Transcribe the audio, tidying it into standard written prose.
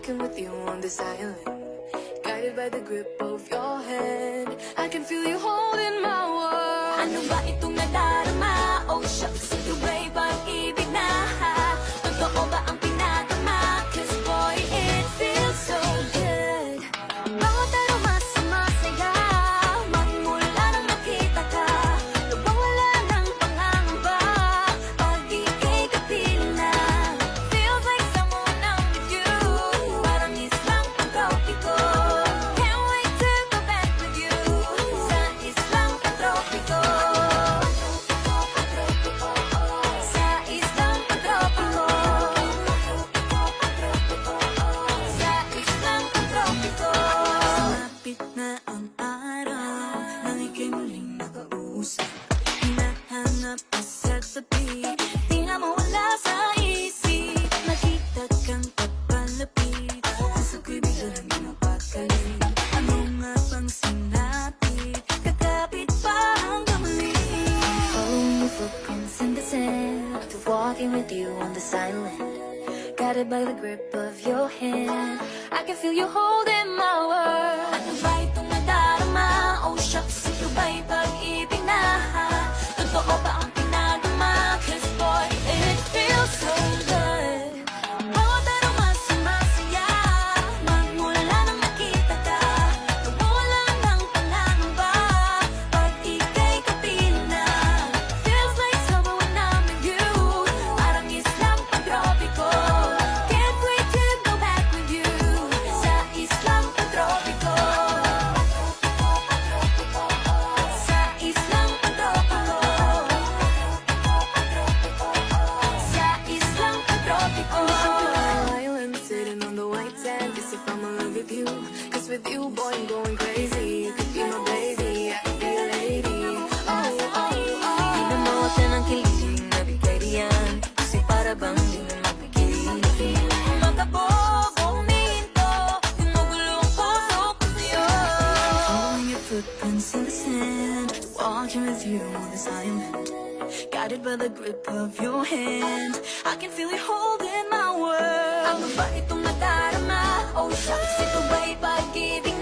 walking with you on this island, guided by the grip of your hand. I can feel you holding my world. Ano ba itong nadarama? Oh shucks, ito ba'y pag-ibig na? Totoo ba ang pinatama? 'Cause boy, it feels so good. Bawat aroma sumasaya, magmula nang nakita ka. Nawawala ng pangangamba, pag ika'y kapiling na. Feels like someone I'm with you, parang islang pantropiko. Can't wait to go back with you, sa islang pantropiko. Sa islang pantropiko. Sa islang pantropiko. Sumapit na ang araw nang ika'y muling nakausap. Hinahanap ka sa tabi, di nga mawala sa isip. Nakita kang papalapit, puso ko'y biglang napakali. Ano nga bang sinapit, kakapit pa hanggang muli. Following your footprints in the sand, to walking with you on this island, guided by the grip of your hand. I can feel you holding my world. Ano ba itong nadarama? Oh shucks, ito ba'y pag-ibig na? Totoo ba ang pinagama? 'Cause boy, it feels so good. Bawat aroma sumasaya, magmula nang nakita ka. Nawawala ng pangangamba, pag ika'y kapiling na. Feels like summer when I'm with you, parang islang pantropiko. Can't wait to go back with you, sa islang pantropiko. Sa islang pantropiko. Sa islang pantropiko. Island sitting on the white sand, guess if I'm in love with you, 'cause with you, boy, I'm going crazy. You could be my baby, I could be a lady. Oh, oh, oh. Pinamote ng kilig na bigay riyan, kasi para bang di na mapigil. Magkabog o huminto, gumugulo ang puso ko sa'yo. Following your footprints in the sand, walking with you on this island, guided by the grip of your hand. I can feel you holding my world. Ano ba itong nadarama? Oh shucks, ito ba'y pag-ibig